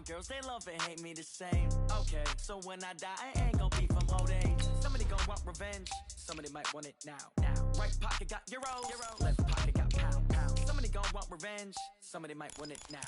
my girls, they love and hate me the same. Okay, so when I die, I ain't gonna be from old age. Somebody gonna want revenge, somebody might want it now. Right pocket got euros, left pocket got pound. Somebody gonna want revenge, somebody might want it now.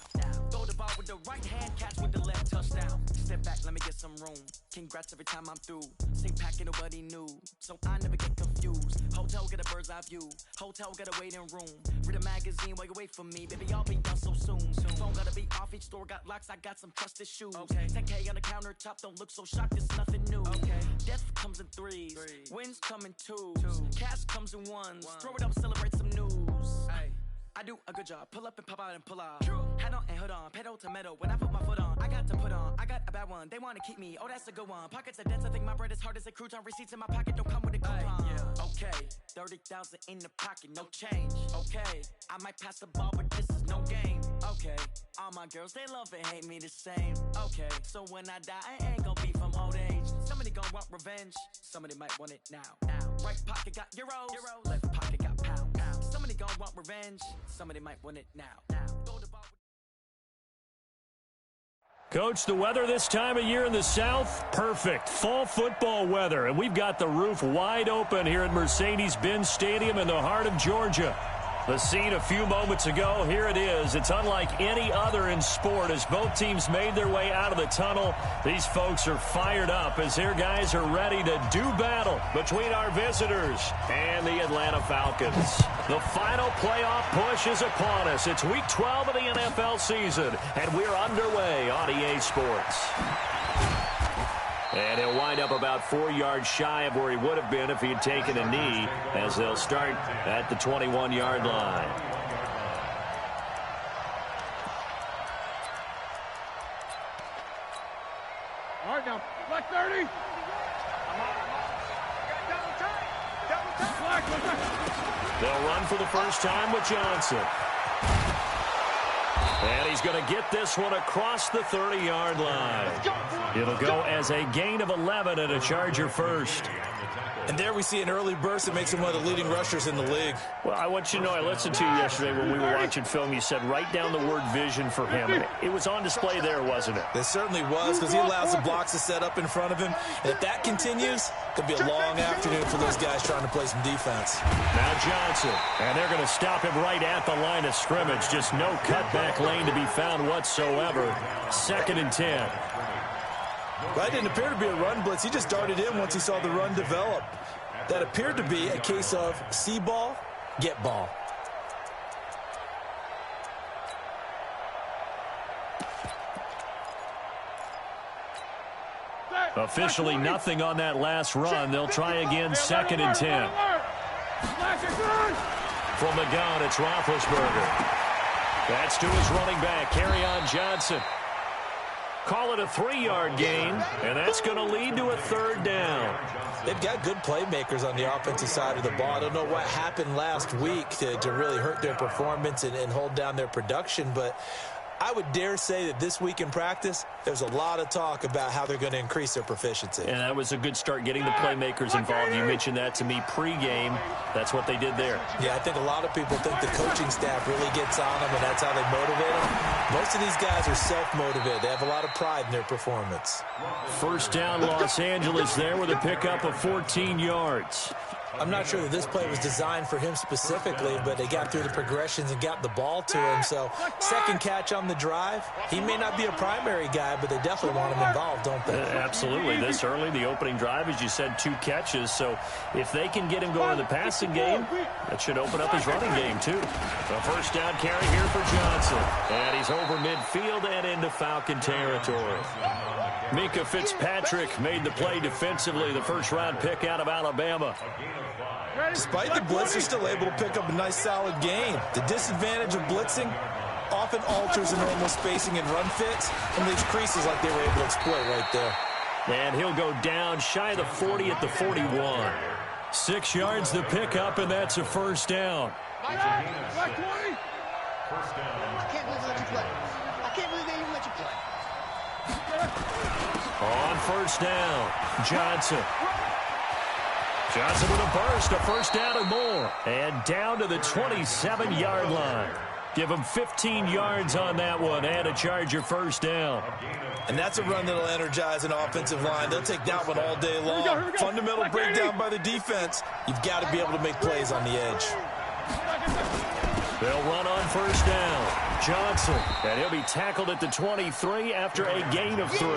Throw the ball with the right hand, catch with the left, touchdown. Step back, let me get some room. Congrats every time I'm through. Same packet, nobody knew, so I never get confused. Hotel get a bird's eye view, hotel get a waiting room. Read a magazine while you wait for me, baby, I'll be done so soon. Phone gotta be off, each store got locks, I got some trusted shoes. Okay. 10K on the countertop, don't look so shocked, it's nothing new. Okay. Death comes in threes, wins come in twos, cash comes in ones. Throw it up, celebrate some news. Ay. I do a good job, pull up and pop out and pull out. Hat on and hood on, pedal to metal. When I put my foot on, I got to put on. I got a bad one, they wanna keep me, oh that's a good one. Pockets are dense, I think my bread is hard as a crouton. Receipts in my pocket don't come with a coupon. Okay, 30,000 in the pocket, no change. Okay, I might pass the ball, but this is no game. Okay, all my girls, they love and hate me the same. Okay, so when I die, I ain't gonna be from old age. Somebody gonna want revenge, somebody might want it now. Right pocket got euros, left pocket got pound. Somebody gonna want revenge, somebody might want it now. Throw the ball. Coach, the weather this time of year in the South, perfect. Fall football weather, and we've got the roof wide open here at Mercedes-Benz Stadium in the heart of Georgia. The scene a few moments ago, here it is. It's unlike any other in sport as both teams made their way out of the tunnel. These folks are fired up as their guys are ready to do battle between our visitors and the Atlanta Falcons. The final playoff push is upon us. It's Week 12 of the NFL season, and we're underway on EA Sports. And he'll wind up about 4 yards shy of where he would have been if he had taken a knee, as they'll start at the 21-yard line. All right, now, black 30. They'll run for the first time with Johnson. And he's going to get this one across the 30-yard line. It'll go as a gain of 11 and a Charger first. And there we see an early burst that makes him one of the leading rushers in the league. Well, I want you to know, I listened to you yesterday when we were watching film. You said write down the word vision for him. It was on display there, wasn't it? It certainly was, because he allows the blocks to set up in front of him. And if that continues, it'll be a long afternoon for those guys trying to play some defense. Now Johnson, and they're going to stop him right at the line of scrimmage. Just no cutback lane to be found whatsoever. 2nd and 10. That didn't appear to be a run blitz. He just darted in once he saw the run develop. That appeared to be a case of see ball, get ball. Officially nothing on that last run. They'll try again 2nd and 10. From the gun, it's Roethlisberger. That's to his running back, Kerryon Johnson. Call it a 3-yard gain, and that's going to lead to a 3rd down. They've got good playmakers on the offensive side of the ball. I don't know what happened last week to really hurt their performance and hold down their production, but I would dare say that this week in practice, there's a lot of talk about how they're going to increase their proficiency. And that was a good start getting the playmakers involved. You mentioned that to me pregame. That's what they did there. Yeah, I think a lot of people think the coaching staff really gets on them, and that's how they motivate them. Most of these guys are self-motivated. They have a lot of pride in their performance. 1st down, Los Angeles there with a pickup of 14 yards. I'm not sure that this play was designed for him specifically, but they got through the progressions and got the ball to him. So 2nd catch on the drive. He may not be a primary guy, but they definitely want him involved, don't they? Absolutely. This early, the opening drive, as you said, 2 catches. So if they can get him going in the passing game, that should open up his running game, too. The 1st down carry here for Johnson. And he's over midfield and into Falcon territory. Minkah Fitzpatrick made the play defensively, the 1st-round pick out of Alabama. Despite the blitz, they're still able to pick up a nice, solid gain. The disadvantage of blitzing often alters the normal spacing and run fits and leaves creases like they were able to exploit right there. And he'll go down shy of the 40 at the 41. 6 yards the pickup, and that's a 1st down. I can't believe they let you play. I can't believe they even let you play. On 1st down, Johnson. Johnson with a burst, a 1st down or more. And down to the 27-yard line. Give them 15 yards on that one and a Charger first down. And that's a run that'll energize an offensive line. They'll take that one all day long. Fundamental breakdown by the defense. You've got to be able to make plays on the edge. They'll run on first down. Johnson, and he'll be tackled at the 23 after a gain of 3.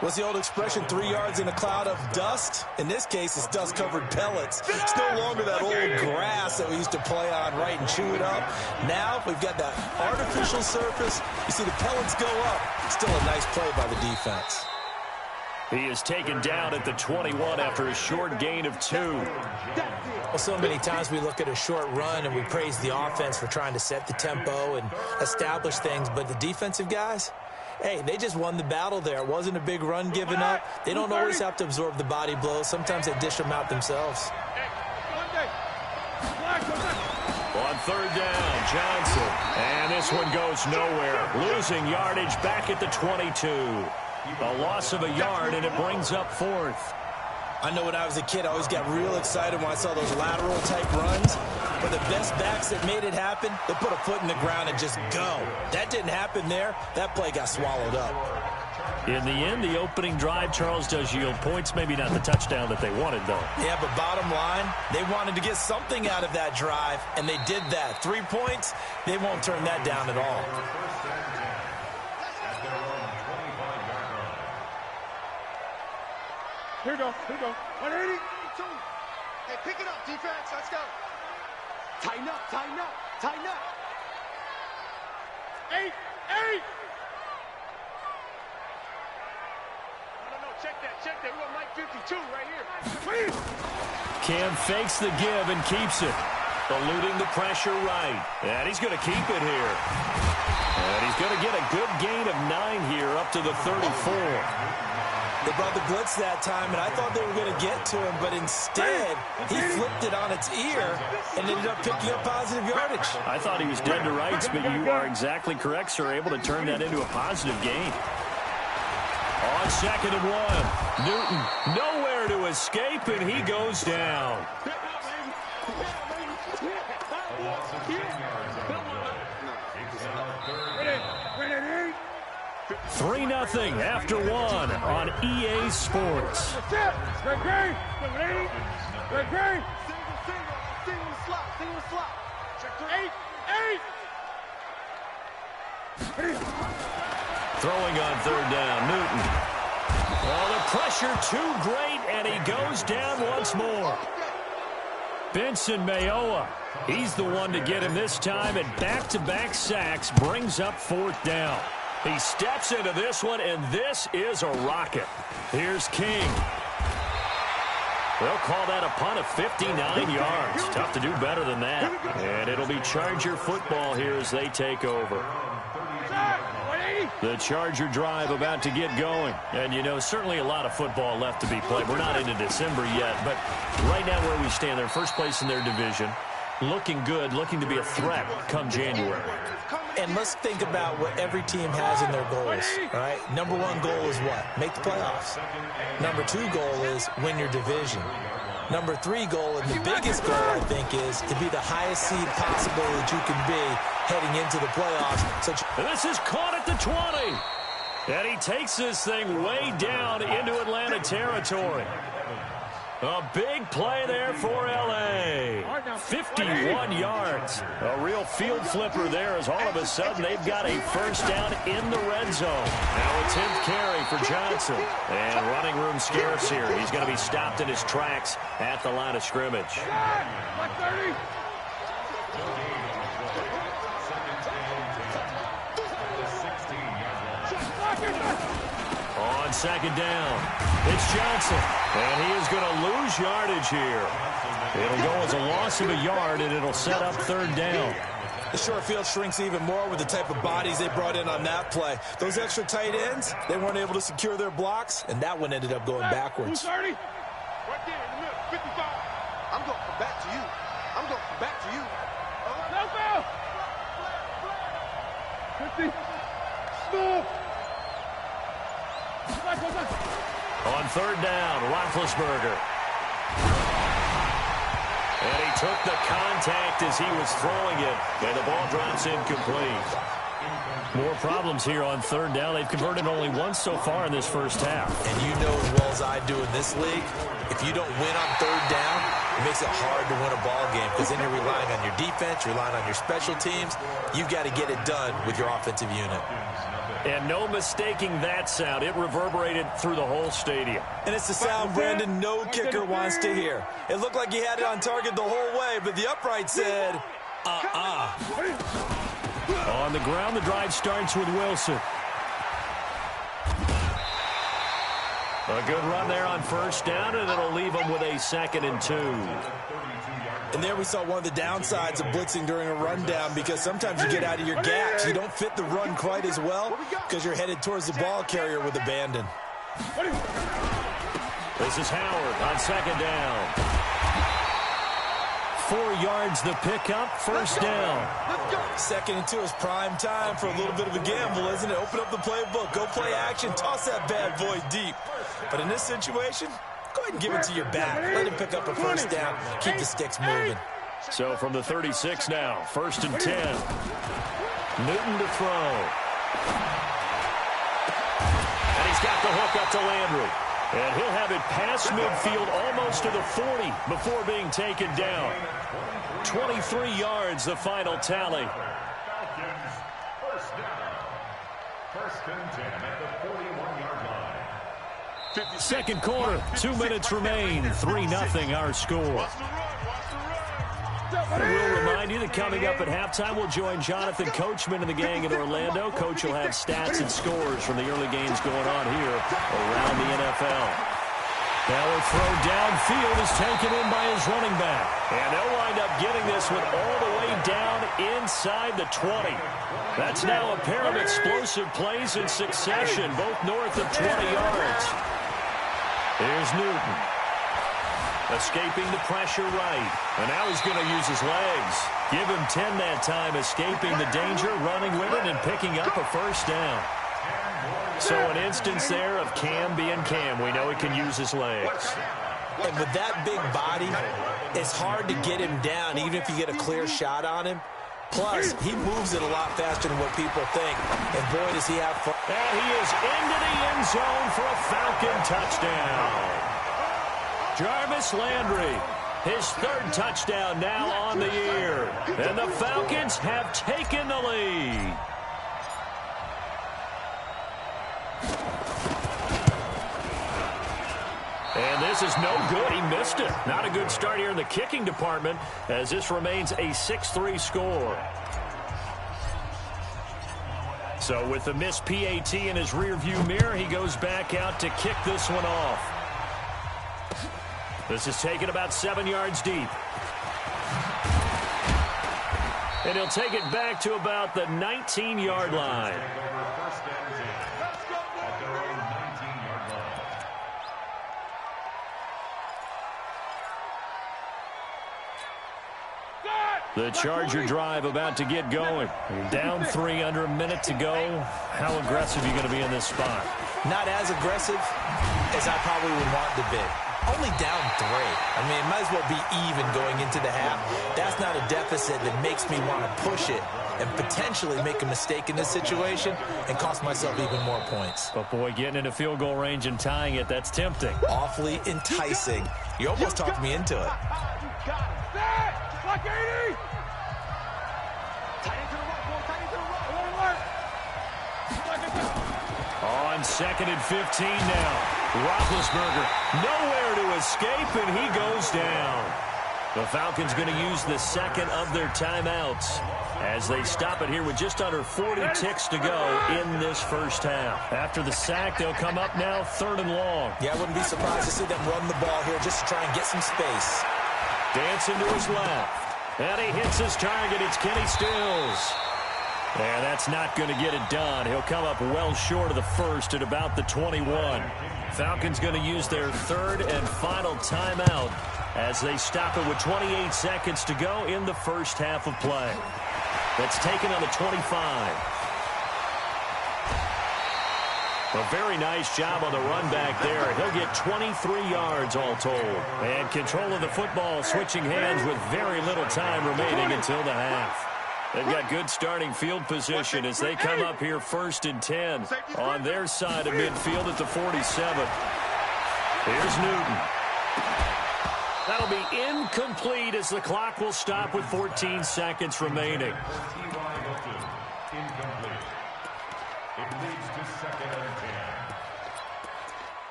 What's the old expression, 3 yards in a cloud of dust? In this case, it's dust-covered pellets. It's no longer that old grass that we used to play on, right, and chew it up. Now we've got that artificial surface. You see the pellets go up. Still a nice play by the defense. He is taken down at the 21 after a short gain of 2. Well, so many times we look at a short run and we praise the offense for trying to set the tempo and establish things, but the defensive guys, hey, they just won the battle there. It wasn't a big run given up. They don't always have to absorb the body blows. Sometimes they dish them out themselves. On third down, Johnson. And this one goes nowhere. Losing yardage back at the 22. A loss of a yard, and it brings up 4th. I know when I was a kid, I always got real excited when I saw those lateral-type runs. But the best backs that made it happen, they put a foot in the ground and just go. That didn't happen there. That play got swallowed up. In the end, the opening drive, Charles, does yield points. Maybe not the touchdown that they wanted, though. Yeah, but bottom line, they wanted to get something out of that drive, and they did that. 3 points, they won't turn that down at all. Here we go. 180. Hey, pick it up, defense. Let's go. Tighten up. 8. No, check that. We want Mike 52 right here. Cam fakes the give and keeps it. Eluding the pressure right. And he's going to keep it here. And he's going to get a good gain of 9 here up to the 34. They brought the blitz that time, and I thought they were going to get to him, but instead, he flipped it on its ear and ended up picking up positive yardage. I thought he was dead to rights, but you are exactly correct, sir. Able to turn that into a positive gain. On 2nd and 1, Newton nowhere to escape, and he goes down. 3-0 after 1 on EA Sports. Single slot. Check 8. Throwing on third down, Newton. Well, the pressure too great, and he goes down once more. Benson Mayowa, he's the one to get him this time, and back-to-back sacks brings up 4th down. He steps into this one, and this is a rocket. Here's King. They'll call that a punt of 59 yards. Tough to do better than that. And it'll be Charger football here as they take over. The Charger drive about to get going. And, you know, certainly a lot of football left to be played. We're not into December yet, but right now where we stand, they're first place in their division. Looking good, looking to be a threat come January. And let's think about what every team has in their goals, right? Number 1 goal is what? Make the playoffs. Number 2 goal is win your division. Number 3 goal, and the biggest goal, I think, is to be the highest seed possible that you can be heading into the playoffs. And this is caught at the 20. And he takes this thing way down into Atlanta territory. A big play there for L.A. 51 yards. A real field flipper there as all of a sudden they've got a first down in the red zone. Now a 10th carry for Johnson. And running room scarce here. He's going to be stopped in his tracks at the line of scrimmage. On 2nd down, it's Johnson, and he is going to lose yardage here. It'll go as a loss of a yard, and it'll set up 3rd down. The short field shrinks even more with the type of bodies they brought in on that play. Those extra tight ends, they weren't able to secure their blocks, and that one ended up going backwards. Right there in the middle, 55. I'm going from back to you. No foul. 50. Smooth. On 3rd down, Roethlisberger. And he took the contact as he was throwing it, and the ball drops incomplete. More problems here on third down. They've converted only once so far in this first half. And you know as well as I do in this league, if you don't win on third down, it makes it hard to win a ball game because then you're relying on your defense, you're relying on your special teams. You've got to get it done with your offensive unit. And no mistaking that sound. It reverberated through the whole stadium. And it's the sound, Brandon, no kicker wants to hear. It looked like he had it on target the whole way, but the upright said, On the ground, the drive starts with Wilson. A good run there on first down, and it'll leave them with a 2nd and 2. And there we saw one of the downsides of blitzing during a rundown because sometimes you get out of your gaps. You don't fit the run quite as well because you're headed towards the ball carrier with abandon. This is Howard on 2nd down. 4 yards the pickup, first down. 2nd and 2 is prime time for a little bit of a gamble, isn't it? Open up the playbook, go play action, toss that bad boy deep. But in this situation, go ahead and give it to your back. Let him pick up a first down, keep the sticks moving. So from the 36 now, 1st and 10. Newton to throw. And he's got the hook up to Landry. And he'll have it past midfield almost to the 40 before being taken down. 23 yards, the final tally. First down. 1st and 10 at the 41-yard line. Second quarter, 2 minutes remain. 3-0 our score. We'll remind you that coming up at halftime, we'll join Jonathan Coachman and the gang in Orlando. Coach will have stats and scores from the early games going on here around the NFL. Now a throw downfield is taken in by his running back. And they'll wind up getting this one all the way down inside the 20. That's now a pair of explosive plays in succession, both north of 20 yards. Here's Newton. Escaping the pressure right. And now he's going to use his legs. Give him 10 that time, escaping the danger, running with it, and picking up a first down. So an instance there of Cam being Cam. We know he can use his legs. And with that big body, it's hard to get him down, even if you get a clear shot on him. Plus, he moves it a lot faster than what people think. And boy, does he have fun. And he is into the end zone for a Falcon touchdown. Jarvis Landry, his 3rd touchdown now on the year. And the Falcons have taken the lead. And this is no good. He missed it. Not a good start here in the kicking department as this remains a 6-3 score. So with the missed PAT in his rearview mirror, he goes back out to kick this one off. This is taken about 7 yards deep. And he'll take it back to about the 19-yard line. The Charger drive about to get going. Down 3 under a minute to go. How aggressive are you going to be in this spot? Not as aggressive as I probably would want to be. Only down 3. I mean, it might as well be even going into the half. That's not a deficit that makes me want to push it and potentially make a mistake in this situation and cost myself even more points. But, boy, getting into field goal range and tying it, that's tempting. Awfully enticing. You almost talked me into it. Like 80! On 2nd and 15 now. Roethlisberger nowhere to escape, and he goes down. The Falcons going to use the 2nd of their timeouts as they stop it here with just under 40 ticks to go in this first half. After the sack, they'll come up now 3rd and long. Yeah, I wouldn't be surprised to see them run the ball here just to try and get some space. Dancing to his left. And he hits his target. It's Kenny Stills. And that's not going to get it done. He'll come up well short of the first at about the 21. Falcons going to use their 3rd and final timeout as they stop it with 28 seconds to go in the first half of play. That's taken on the 25. A very nice job on the run back there. He'll get 23 yards all told. And control of the football switching hands with very little time remaining until the half. They've got good starting field position as they come up here 1st and 10 on their side of midfield at the 47. Here's Newton. That'll be incomplete as the clock will stop with 14 seconds remaining. Incomplete. It leads to 2nd and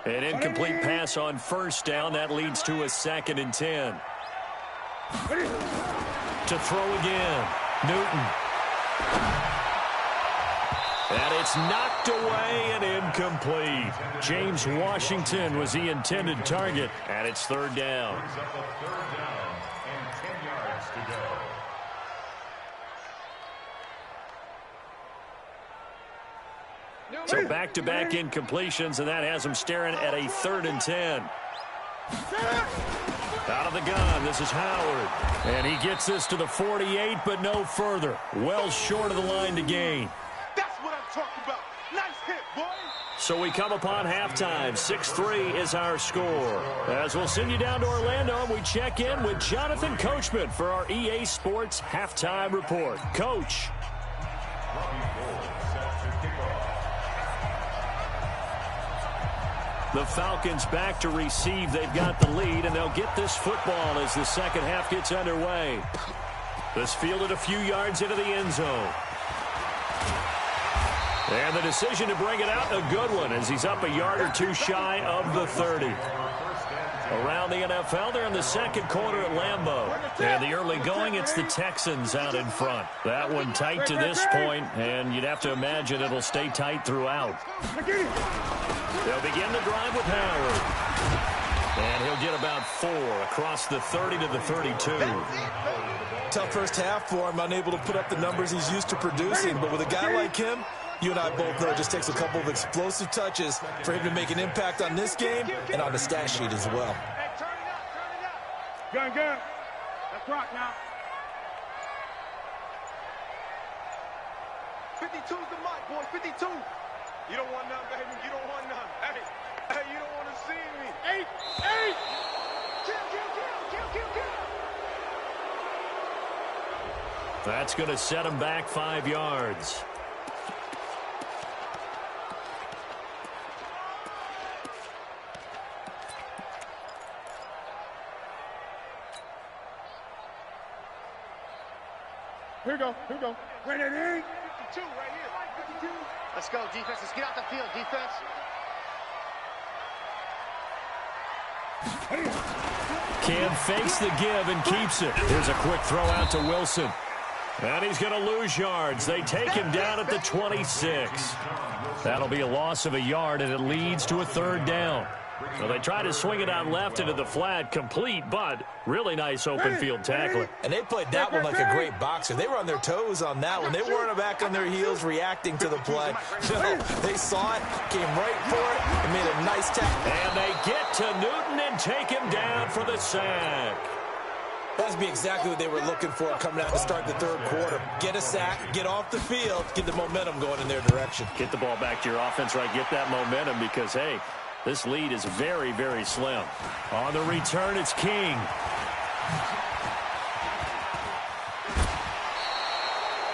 10. An incomplete pass on 1st down. That leads to a 2nd and 10. To throw again. Newton. And it's knocked away and incomplete. James Washington was the intended target, and it's 3rd down. Brings up a 3rd down and 10 yards to go. So back-to-back incompletions, and that has them staring at a 3rd and 10. Out of the gun, this is Howard. And he gets this to the 48, but no further. Well short of the line to gain. That's what I'm talking about. Nice hit, boy. So we come upon halftime. 6-3 is our score. As we'll send you down to Orlando, and we check in with Jonathan Coachman for our EA Sports Halftime Report. Coach. The Falcons back to receive. They've got the lead, and they'll get this football as the second half gets underway. This fielded a few yards into the end zone. And the decision to bring it out, a good one, as he's up a yard or two shy of the 30. Around the NFL, they're in the 2nd quarter at Lambeau. And the early going, it's the Texans out in front. That one tight to this point, and you'd have to imagine it'll stay tight throughout. They'll begin the drive with Howard. And he'll get about 4 across the 30 to the 32. Tough first half for him, unable to put up the numbers he's used to producing. But with a guy like him, you and I both know it just takes a couple of explosive touches for him to make an impact on this game and on the stat sheet as well. Hey, turn it up. Gun. Let's rock now. 52's the mic, boy. 52. You don't want none, baby. You don't want none. Hey, you don't want to see me. 8. Kill. That's going to set him back 5 yards. Here we go. Ready? 52 right here. 52. Let's go, defense. Let's get out the field, defense. Cam fakes the give and keeps it. Here's a quick throw out to Wilson. And he's going to lose yards. They take him down at the 26. That'll be a loss of a yard, and it leads to a 3rd down. So they try to swing it out left into the flat, complete, but really nice open field tackling. And they played that one like a great boxer. They were on their toes on that one. They weren't back on their heels reacting to the play. No, they saw it, came right for it, and made a nice tackle. And they get to Newton and take him down for the sack. That would be exactly what they were looking for coming out to start the 3rd quarter. Get a sack, get off the field, get the momentum going in their direction. Get the ball back to your offense, right? Get that momentum because, hey, this lead is very, very slim. On the return, it's King.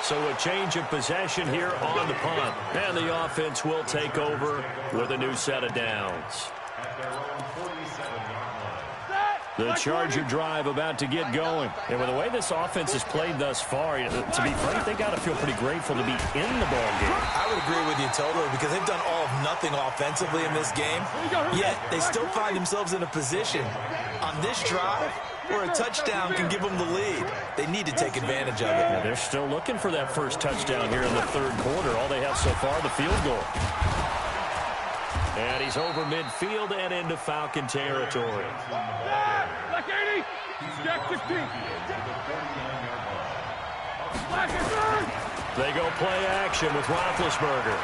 So a change of possession here on the punt. And the offense will take over with a new set of downs. The Charger drive about to get going. And with the way this offense has played thus far, to be frank, they got to feel pretty grateful to be in the ball game. I would agree with you totally because they've done all of nothing offensively in this game, yet they still find themselves in a position on this drive where a touchdown can give them the lead. They need to take advantage of it. Yeah, they're still looking for that first touchdown here in the 3rd quarter. All they have so far, the field goal. And he's over midfield and into Falcon territory. Black 80. Jack 16. They go play action with Roethlisberger.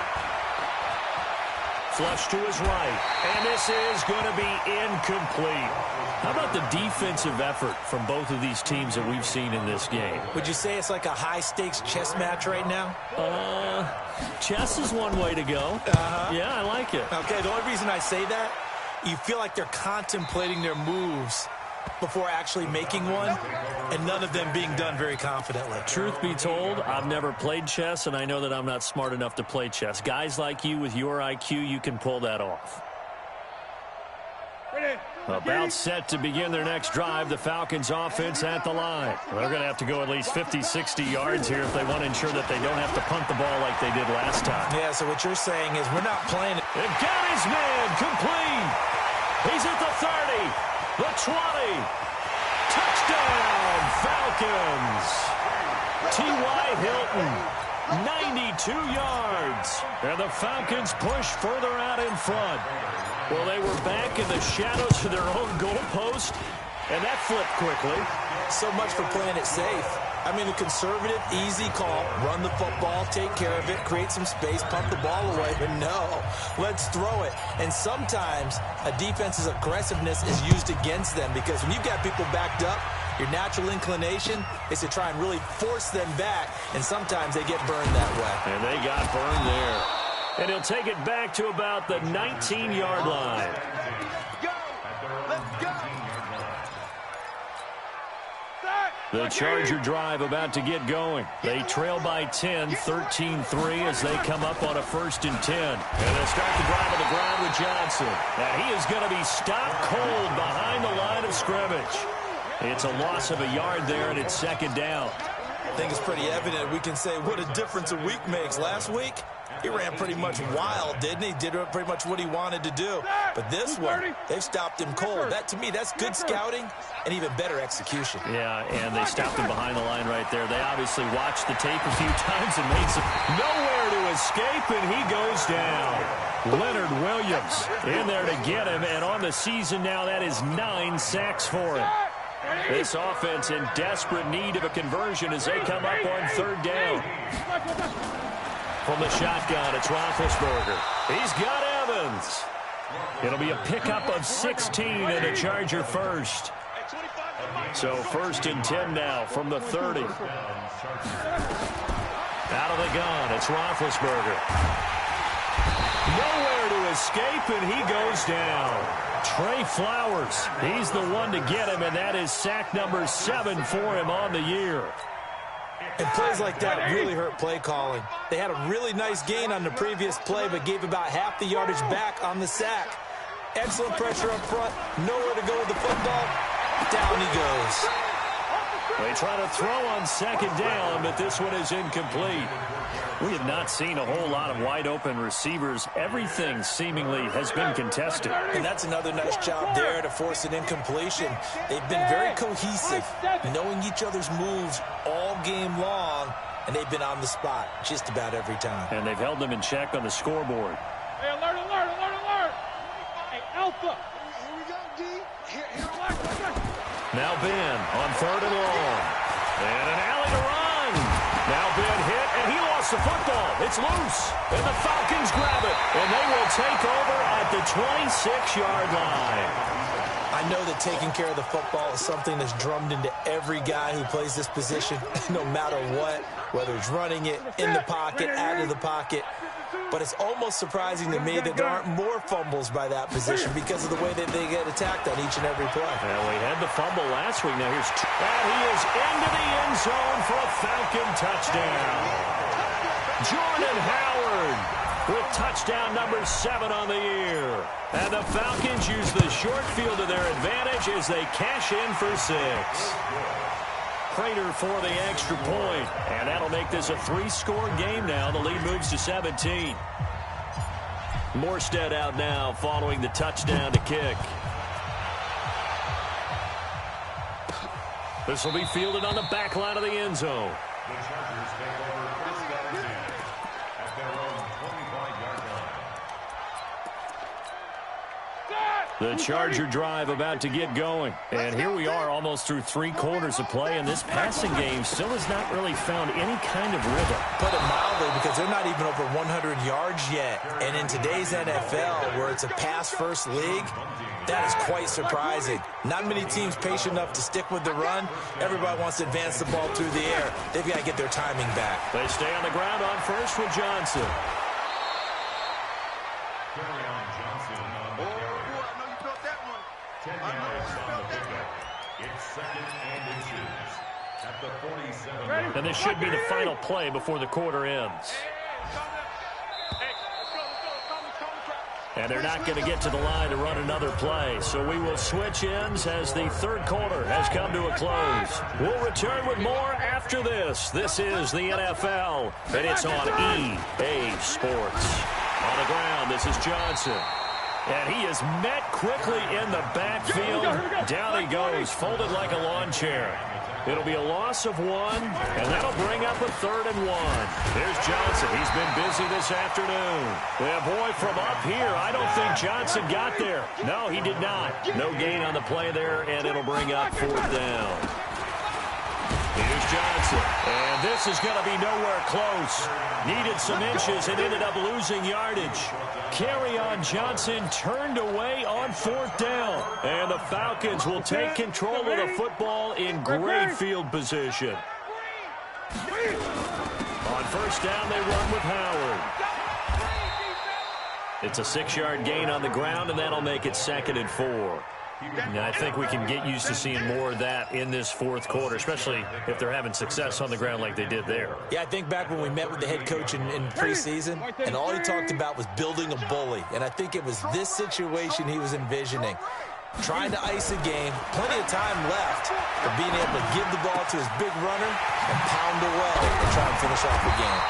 Flush to his right. And this is going to be incomplete. How about the defensive effort from both of these teams that we've seen in this game? Would you say it's like a high-stakes chess match right now? Chess is one way to go. Yeah, I like it. Okay, the only reason I say that, you feel like they're contemplating their moves before actually making one, and none of them being done very confidently. Truth be told, I've never played chess, and I know that I'm not smart enough to play chess. Guys like you with your IQ, you can pull that off. About set to begin their next drive, the Falcons offense at the line. They're going to have to go at least 50, 60 yards here if they want to ensure that they don't have to punt the ball like they did last time. Yeah, so what you're saying is we're not playing it. They've got his man complete. He's at the 30, the 20. Touchdown, Falcons. T.Y. Hilton, 92 yards. And the Falcons push further out in front. Well, they were back in the shadows of their own goalpost, and that flipped quickly. So much for playing it safe. I mean, the conservative, easy call, run the football, take care of it, create some space, pump the ball away. But no, let's throw it. And sometimes a defense's aggressiveness is used against them because when you've got people backed up, your natural inclination is to try and really force them back, and sometimes they get burned that way. And they got burned there. And he'll take it back to about the 19-yard line. The Charger drive about to get going. They trail by 10, 13-3 as they come up on a 1st and 10. And they'll start the drive on the ground with Johnson. And he is going to be stopped cold behind the line of scrimmage. It's a loss of a yard there, and it's 2nd down. I think it's pretty evident. We can say what a difference a week makes. Last week, he ran pretty much wild, didn't he? Did pretty much what he wanted to do. But this one, they've stopped him cold. That, to me, that's good scouting and even better execution. Yeah, and they stopped him behind the line right there. They obviously watched the tape a few times and made some nowhere to escape, and he goes down. Leonard Williams in there to get him, and on the season now, that is 9 sacks for him. This offense in desperate need of a conversion as they come up on 3rd down. From the shotgun, it's Roethlisberger. He's got Evans. It'll be a pickup of 16 and a Charger first. So 1st and 10 now from the 30. Out of the gun, it's Roethlisberger. Nowhere to escape, and he goes down. Trey Flowers, he's the one to get him, and that is sack number 7 for him on the year. And plays like that really hurt play calling. They had a really nice gain on the previous play, but gave about half the yardage back on the sack. Excellent pressure up front. Nowhere to go with the football. Down he goes. They try to throw on 2nd down, but this one is incomplete. We have not seen a whole lot of wide-open receivers. Everything seemingly has been contested. And that's another nice job there to force an incompletion. They've been very cohesive, knowing each other's moves all game long, and they've been on the spot just about every time. And they've held them in check on the scoreboard. Hey, alert, alert, alert, alert! Hey, Alpha! Here we go, D. Here, relax. Now Ben on 3rd and long. And an alley to run. Now Ben hit, and he lost the football. It's loose, and the Falcons grab it, and they will take over at the 26-yard line. I know that taking care of the football is something that's drummed into every guy who plays this position, no matter what, whether it's running it, in the pocket, out of the pocket. But it's almost surprising to me that there aren't more fumbles by that position because of the way that they get attacked on each and every play. Well, we had the fumble last week. Now here's and he is into the end zone for a Falcon touchdown. Jordan Howard with touchdown number 7 on the year. And the Falcons use the short field to their advantage as they cash in for 6. Prater for the extra point, and that'll make this a 3-score game now. The lead moves to 17. Morstead out now following the touchdown to kick. This will be fielded on the back line of the end zone. The Chargers take over 1st down and 10 at their own 25-yard line. The Charger drive about to get going. And here we are almost through 3 quarters of play, and this passing game still has not really found any kind of rhythm. Put it mildly, because they're not even over 100 yards yet. And in today's NFL, where it's a pass-first league, that is quite surprising. Not many teams patient enough to stick with the run. Everybody wants to advance the ball through the air. They've got to get their timing back. They stay on the ground on first with Johnson. And this should be the final play before the quarter ends. And they're not going to get to the line to run another play. So we will switch ends as the third quarter has come to a close. We'll return with more after this. This is the NFL, and it's on EA Sports. On the ground, this is Johnson. And he is met quickly in the backfield. Down he goes, folded like a lawn chair. It'll be a loss of 1, and that'll bring up a 3rd and 1. Here's Johnson. He's been busy this afternoon. Yeah, boy, from up here, I don't think Johnson got there. No, he did not. No gain on the play there, and it'll bring up 4th down. Here's Johnson, and this is going to be nowhere close. Needed some inches and ended up losing yardage. Carry on Johnson turned away on 4th down. And the Falcons will take control of the football in great field position. On 1st down, they run with Howard. It's a 6-yard gain on the ground, and that'll make it 2nd and 4. Now, I think we can get used to seeing more of that in this 4th quarter, especially if they're having success on the ground like they did there. Yeah, I think back when we met with the head coach in preseason, and all he talked about was building a bully. And I think it was this situation he was envisioning. Trying to ice a game, plenty of time left, but being able to give the ball to his big runner and pound away and try and finish off the game.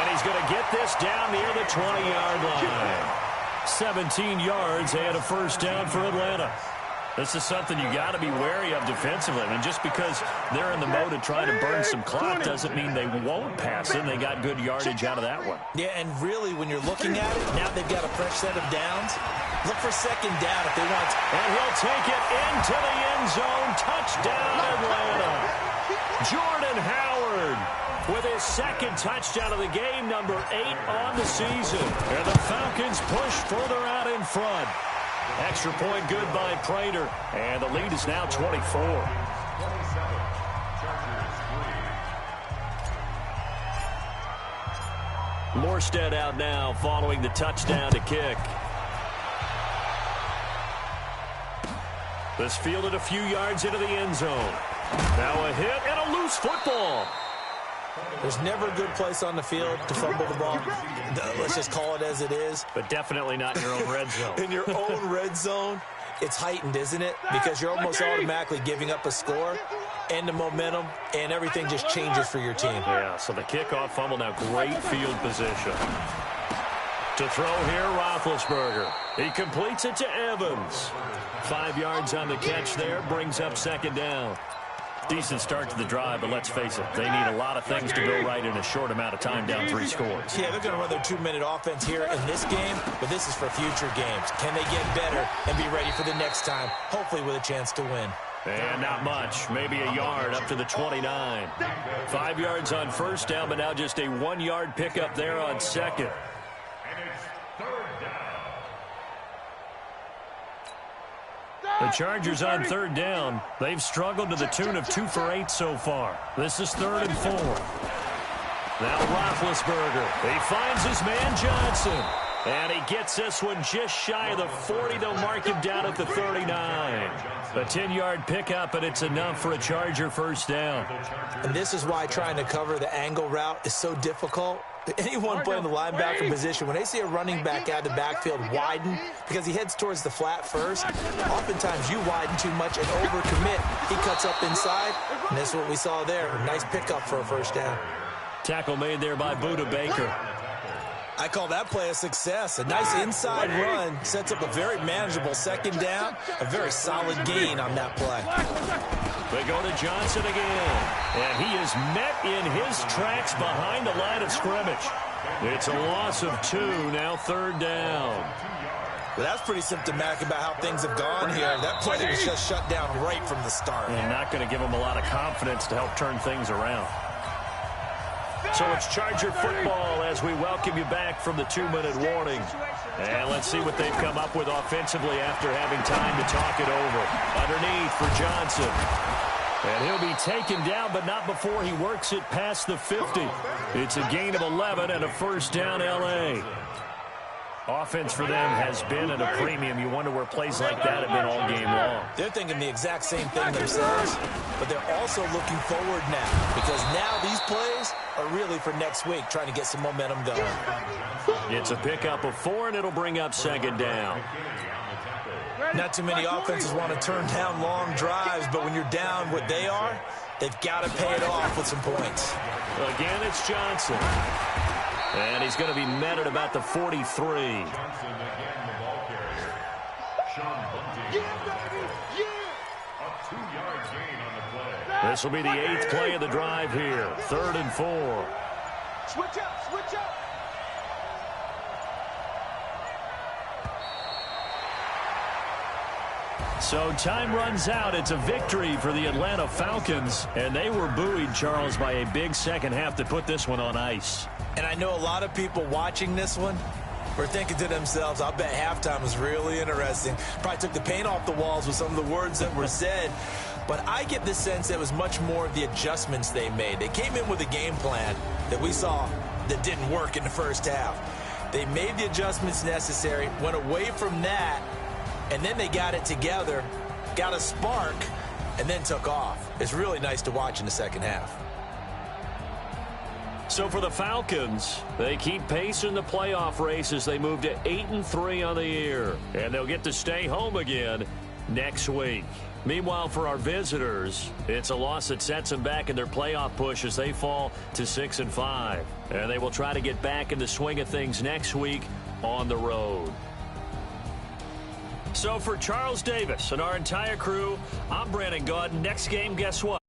And he's going to get this down near the 20-yard line. 17 yards and a 1st down for Atlanta. This is something you got to be wary of defensively. I mean, just because they're in the mode of trying to burn some clock doesn't mean they won't pass it. They got good yardage out of that one. Yeah, and really, when you're looking at it, now they've got a fresh set of downs. Look for 2nd down if they want. And he'll take it into the end zone. Touchdown, Atlanta. Jordan Howard with his 2nd touchdown of the game, number 8 on the season. And the Falcons push further out in front. Extra point good by Prater, and the lead is now 24. Morstead out now following the touchdown to kick. This fielded a few yards into the end zone. Now a hit and a loose football. There's never a good place on the field to fumble the ball. Let's just call it as it is. But definitely not in your own red zone. In your own red zone, it's heightened, isn't it? Because you're almost automatically giving up a score and the momentum, and everything just changes for your team. Yeah, so the kickoff fumble, now great field position. To throw here, Roethlisberger. He completes it to Evans. 5 yards on the catch there, brings up 2nd down. Decent start to the drive, but let's face it, they need a lot of things to go right in a short amount of time, down 3 scores. Yeah, they're going to run their 2-minute offense here in this game, but this is for future games. Can they get better and be ready for the next time, hopefully with a chance to win? And not much, maybe a yard up to the 29. 5 yards on 1st down, but now just a 1-yard pickup there on 2nd. The Chargers on 3rd down. They've struggled to the tune of 2 for 8 so far. This is 3rd and 4. Now Roethlisberger. He finds his man Johnson. And he gets this one just shy of the 40. They'll mark him down at the 39. A 10-yard pickup, and it's enough for a Charger 1st down. And this is why trying to cover the angle route is so difficult. Anyone playing the linebacker position, when they see a running back out of the backfield widen, because he heads towards the flat first, oftentimes you widen too much and overcommit. He cuts up inside, and that's what we saw there. A nice pickup for a 1st down. Tackle made there by Budda Baker. I call that play a success. A nice inside run sets up a very manageable 2nd down. A very solid gain on that play. They go to Johnson again. And he is met in his tracks behind the line of scrimmage. It's a loss of 2, now 3rd down. Well, that's pretty symptomatic about how things have gone here. That play was just shut down right from the start. And not going to give them a lot of confidence to help turn things around. So it's Charger football as we welcome you back from the 2-minute warning. And let's see what they've come up with offensively after having time to talk it over. Underneath for Johnson. And he'll be taken down, but not before he works it past the 50. It's a gain of 11 and a first down, L.A. Offense for them has been at a premium. You wonder where plays like that have been all game long. They're thinking the exact same thing themselves, but they're also looking forward now because now these plays are really for next week, trying to get some momentum going. It's a pickup of 4, and it'll bring up second down. Not too many offenses want to turn down long drives, but when you're down what they are, they've got to pay it off with some points. Again, it's Johnson. And he's going to be met at about the 43. Johnson again, the ball carrier. Sean Bunting. A 2-yard gain on the play. This will be the 8th play of the drive here. 3rd and 4. Switch up, switch up. So time runs out. It's a victory for the Atlanta Falcons. And they were buoyed, Charles, by a big second half that put this one on ice. And I know a lot of people watching this one were thinking to themselves, I bet halftime was really interesting. Probably took the paint off the walls with some of the words that were said. But I get the sense that it was much more of the adjustments they made. They came in with a game plan that we saw that didn't work in the first half. They made the adjustments necessary, went away from that, and then they got it together, got a spark, and then took off. It's really nice to watch in the second half. So for the Falcons, they keep pace in the playoff race as they move to 8-3 on the year. And they'll get to stay home again next week. Meanwhile, for our visitors, it's a loss that sets them back in their playoff push as they fall to 6-5. And they will try to get back in the swing of things next week on the road. So for Charles Davis and our entire crew, I'm Brandon Gaudin. Next game, guess what?